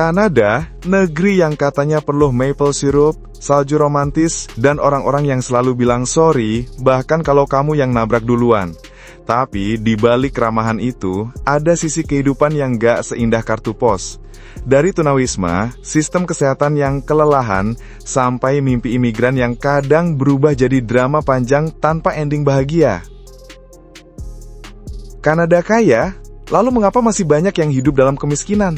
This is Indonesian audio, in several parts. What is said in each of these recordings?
Kanada, negeri yang katanya penuh maple syrup, salju romantis, dan orang-orang yang selalu bilang sorry, bahkan kalau kamu yang nabrak duluan. Tapi di balik keramahan itu, ada sisi kehidupan yang gak seindah kartu pos. Dari tunawisma, sistem kesehatan yang kelelahan, sampai mimpi imigran yang kadang berubah jadi drama panjang tanpa ending bahagia. Kanada kaya, lalu mengapa masih banyak yang hidup dalam kemiskinan?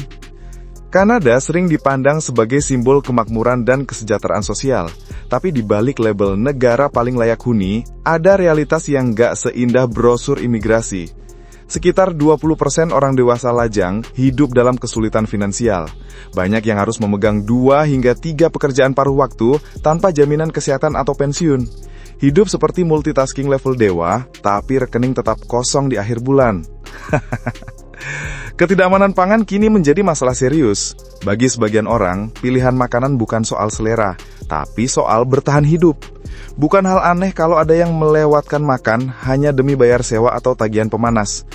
Kanada sering dipandang sebagai simbol kemakmuran dan kesejahteraan sosial. Tapi di balik label negara paling layak huni, ada realitas yang gak seindah brosur imigrasi. Sekitar 20% orang dewasa lajang hidup dalam kesulitan finansial. Banyak yang harus memegang 2 hingga 3 pekerjaan paruh waktu tanpa jaminan kesehatan atau pensiun. Hidup seperti multitasking level dewa, tapi rekening tetap kosong di akhir bulan. Ketidakamanan pangan kini menjadi masalah serius. Bagi sebagian orang, pilihan makanan bukan soal selera, tapi soal bertahan hidup. Bukan hal aneh kalau ada yang melewatkan makan hanya demi bayar sewa atau tagihan pemanas.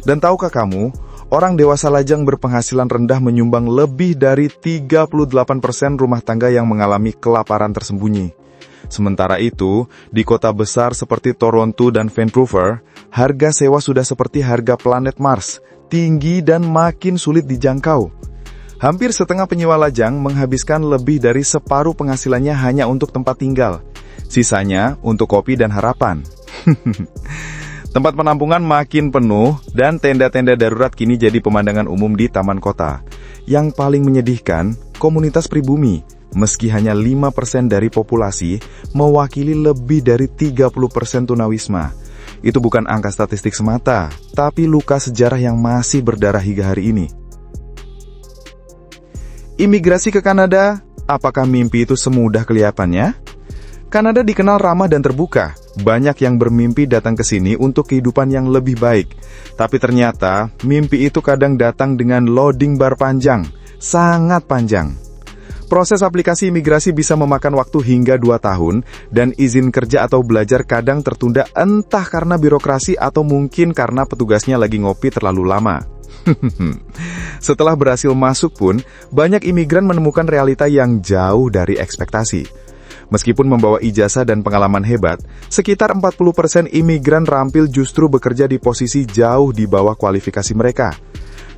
Dan tahukah kamu, orang dewasa lajang berpenghasilan rendah menyumbang lebih dari 38% rumah tangga yang mengalami kelaparan tersembunyi. Sementara itu, di kota besar seperti Toronto dan Vancouver, harga sewa sudah seperti harga planet Mars, tinggi dan makin sulit dijangkau. Hampir setengah penyewa lajang menghabiskan lebih dari separuh penghasilannya hanya untuk tempat tinggal. Sisanya untuk kopi dan harapan. Tempat penampungan makin penuh dan tenda-tenda darurat kini jadi pemandangan umum di taman kota. Yang paling menyedihkan, komunitas pribumi, meski hanya 5% dari populasi, mewakili lebih dari 30% tunawisma. Itu bukan angka statistik semata, tapi luka sejarah yang masih berdarah hingga hari ini. Imigrasi ke Kanada, apakah mimpi itu semudah kelihatannya? Kanada dikenal ramah dan terbuka. Banyak yang bermimpi datang ke sini untuk kehidupan yang lebih baik. Tapi ternyata, mimpi itu kadang datang dengan loading bar panjang, sangat panjang. Proses aplikasi imigrasi bisa memakan waktu hingga 2 tahun, dan izin kerja atau belajar kadang tertunda entah karena birokrasi atau mungkin karena petugasnya lagi ngopi terlalu lama. Setelah berhasil masuk pun, banyak imigran menemukan realita yang jauh dari ekspektasi. Meskipun membawa ijazah dan pengalaman hebat, sekitar 40% imigran rampil justru bekerja di posisi jauh di bawah kualifikasi mereka.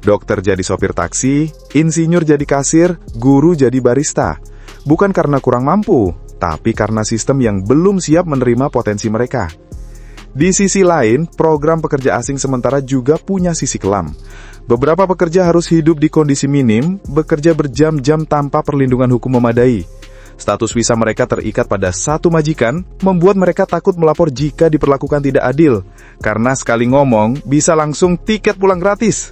Dokter jadi sopir taksi, insinyur jadi kasir, guru jadi barista. Bukan karena kurang mampu, tapi karena sistem yang belum siap menerima potensi mereka. Di sisi lain, program pekerja asing sementara juga punya sisi kelam. Beberapa pekerja harus hidup di kondisi minim, bekerja berjam-jam tanpa perlindungan hukum memadai. Status visa mereka terikat pada satu majikan, membuat mereka takut melapor jika diperlakukan tidak adil. Karena sekali ngomong, bisa langsung tiket pulang gratis.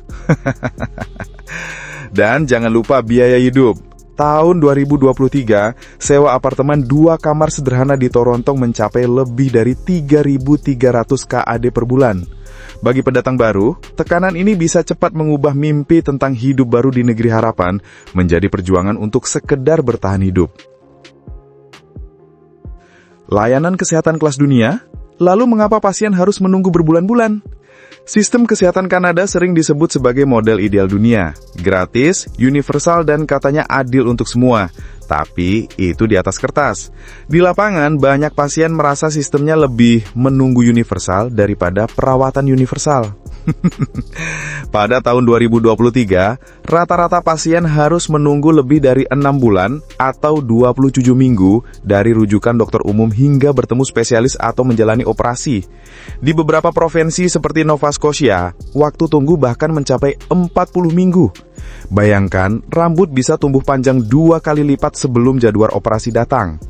Dan jangan lupa biaya hidup. Tahun 2023, sewa apartemen 2 kamar sederhana di Toronto mencapai lebih dari 3.300 KAD per bulan. Bagi pendatang baru, tekanan ini bisa cepat mengubah mimpi tentang hidup baru di negeri harapan menjadi perjuangan untuk sekedar bertahan hidup. Layanan kesehatan kelas dunia? Lalu mengapa pasien harus menunggu berbulan-bulan? Sistem kesehatan Kanada sering disebut sebagai model ideal dunia. Gratis, universal, dan katanya adil untuk semua. Tapi itu di atas kertas. Di lapangan, banyak pasien merasa sistemnya lebih menunggu universal daripada perawatan universal. Pada tahun 2023, rata-rata pasien harus menunggu lebih dari 6 bulan atau 27 minggu dari rujukan dokter umum hingga bertemu spesialis atau menjalani operasi. Di beberapa provinsi seperti Nova Scotia, waktu tunggu bahkan mencapai 40 minggu. Bayangkan, rambut bisa tumbuh panjang 2 kali lipat sebelum jadwal operasi datang.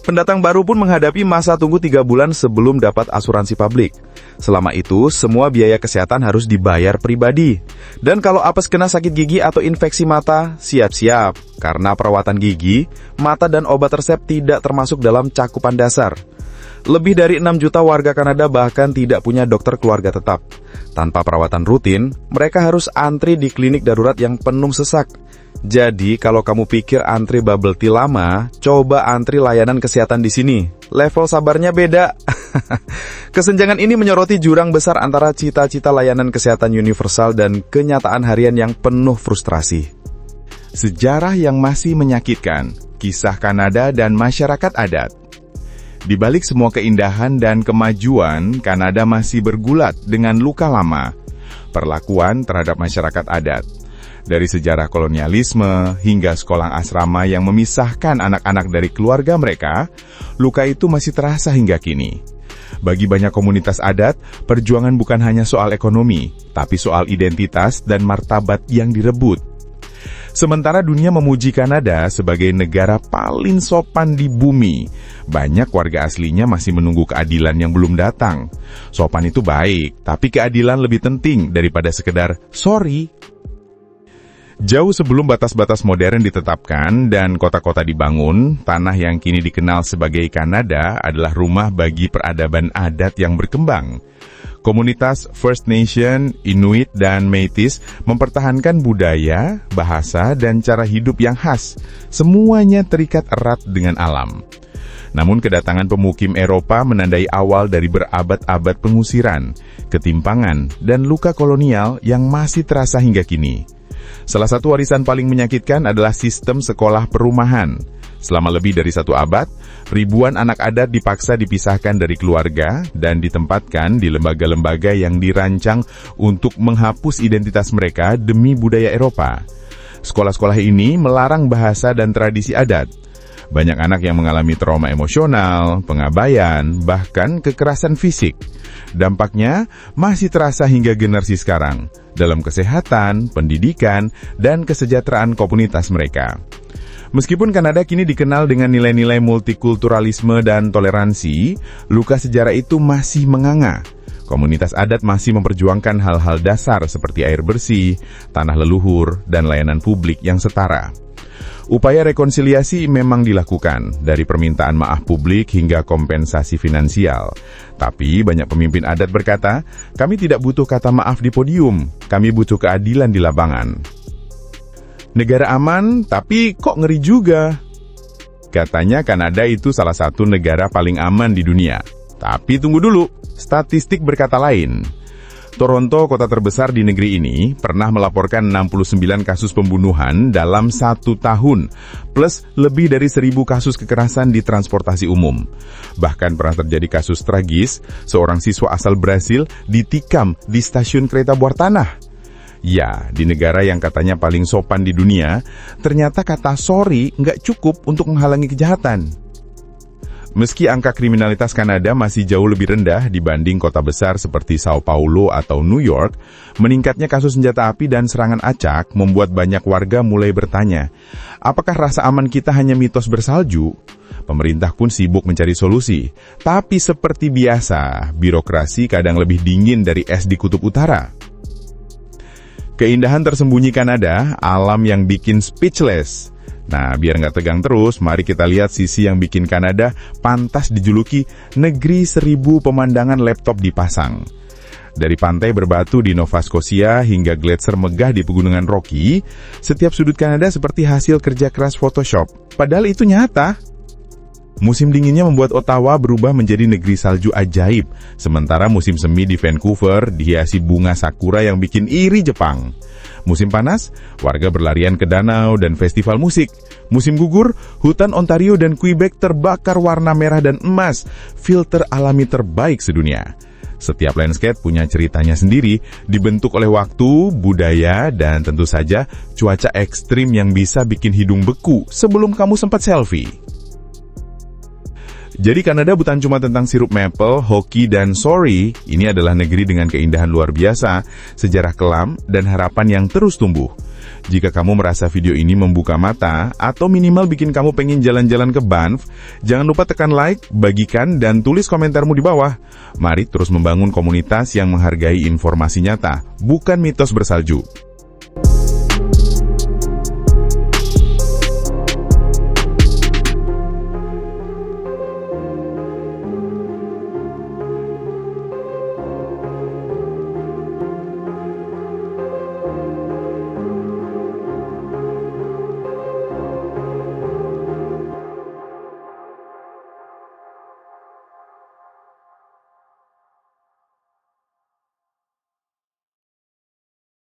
Pendatang baru pun menghadapi masa tunggu 3 bulan sebelum dapat asuransi publik. Selama itu, semua biaya kesehatan harus dibayar pribadi. Dan kalau apes kena sakit gigi atau infeksi mata, siap-siap. Karena perawatan gigi, mata dan obat resep tidak termasuk dalam cakupan dasar. Lebih dari 6 juta warga Kanada bahkan tidak punya dokter keluarga tetap. Tanpa perawatan rutin, mereka harus antri di klinik darurat yang penuh sesak. Jadi, kalau kamu pikir antri bubble tea lama, coba antri layanan kesehatan di sini. Level sabarnya beda. Kesenjangan ini menyoroti jurang besar antara cita-cita layanan kesehatan universal dan kenyataan harian yang penuh frustrasi. Sejarah yang masih menyakitkan, kisah Kanada dan masyarakat adat. Di balik semua keindahan dan kemajuan, Kanada masih bergulat dengan luka lama, perlakuan terhadap masyarakat adat. Dari sejarah kolonialisme hingga sekolah asrama yang memisahkan anak-anak dari keluarga mereka, luka itu masih terasa hingga kini. Bagi banyak komunitas adat, perjuangan bukan hanya soal ekonomi, tapi soal identitas dan martabat yang direbut. Sementara dunia memuji Kanada sebagai negara paling sopan di bumi, banyak warga aslinya masih menunggu keadilan yang belum datang. Sopan itu baik, tapi keadilan lebih penting daripada sekedar sorry. Jauh sebelum batas-batas modern ditetapkan dan kota-kota dibangun, tanah yang kini dikenal sebagai Kanada adalah rumah bagi peradaban adat yang berkembang. Komunitas First Nation, Inuit, dan Métis mempertahankan budaya, bahasa, dan cara hidup yang khas. Semuanya terikat erat dengan alam. Namun kedatangan pemukim Eropa menandai awal dari berabad-abad pengusiran, ketimpangan, dan luka kolonial yang masih terasa hingga kini. Salah satu warisan paling menyakitkan adalah sistem sekolah perumahan. Selama lebih dari 1 abad, ribuan anak adat dipaksa dipisahkan dari keluarga dan ditempatkan di lembaga-lembaga yang dirancang untuk menghapus identitas mereka demi budaya Eropa. Sekolah-sekolah ini melarang bahasa dan tradisi adat. Banyak anak yang mengalami trauma emosional, pengabaian, bahkan kekerasan fisik. Dampaknya masih terasa hingga generasi sekarang dalam kesehatan, pendidikan, dan kesejahteraan komunitas mereka. Meskipun Kanada kini dikenal dengan nilai-nilai multikulturalisme dan toleransi, luka sejarah itu masih menganga. Komunitas adat masih memperjuangkan hal-hal dasar seperti air bersih, tanah leluhur, dan layanan publik yang setara. Upaya rekonsiliasi memang dilakukan, dari permintaan maaf publik hingga kompensasi finansial. Tapi banyak pemimpin adat berkata, kami tidak butuh kata maaf di podium, kami butuh keadilan di lapangan. Negara aman, tapi kok ngeri juga. Katanya Kanada itu salah satu negara paling aman di dunia. Tapi tunggu dulu, statistik berkata lain. Toronto, kota terbesar di negeri ini, pernah melaporkan 69 kasus pembunuhan dalam 1 tahun, plus lebih dari 1.000 kasus kekerasan di transportasi umum. Bahkan pernah terjadi kasus tragis, seorang siswa asal Brasil ditikam di stasiun kereta bawah tanah. Ya, di negara yang katanya paling sopan di dunia, ternyata kata sorry nggak cukup untuk menghalangi kejahatan. Meski angka kriminalitas Kanada masih jauh lebih rendah dibanding kota besar seperti Sao Paulo atau New York, meningkatnya kasus senjata api dan serangan acak membuat banyak warga mulai bertanya, apakah rasa aman kita hanya mitos bersalju? Pemerintah pun sibuk mencari solusi, tapi seperti biasa, birokrasi kadang lebih dingin dari es di kutub utara. Keindahan tersembunyi Kanada, alam yang bikin speechless. Nah, biar nggak tegang terus, mari kita lihat sisi yang bikin Kanada pantas dijuluki negeri 1000 pemandangan laptop dipasang. Dari pantai berbatu di Nova Scotia hingga gletser megah di pegunungan Rocky, setiap sudut Kanada seperti hasil kerja keras Photoshop. Padahal itu nyata. Musim dinginnya membuat Ottawa berubah menjadi negeri salju ajaib, sementara musim semi di Vancouver dihiasi bunga sakura yang bikin iri Jepang. Musim panas, warga berlarian ke danau dan festival musik. Musim gugur, hutan Ontario dan Quebec terbakar warna merah dan emas, filter alami terbaik sedunia. Setiap landscape punya ceritanya sendiri, dibentuk oleh waktu, budaya, dan tentu saja cuaca ekstrim yang bisa bikin hidung beku sebelum kamu sempat selfie. Jadi Kanada bukan cuma tentang sirup maple, hoki, dan sorry. Ini adalah negeri dengan keindahan luar biasa, sejarah kelam, dan harapan yang terus tumbuh. Jika kamu merasa video ini membuka mata, atau minimal bikin kamu pengen jalan-jalan ke Banff, jangan lupa tekan like, bagikan, dan tulis komentarmu di bawah. Mari terus membangun komunitas yang menghargai informasi nyata, bukan mitos bersalju.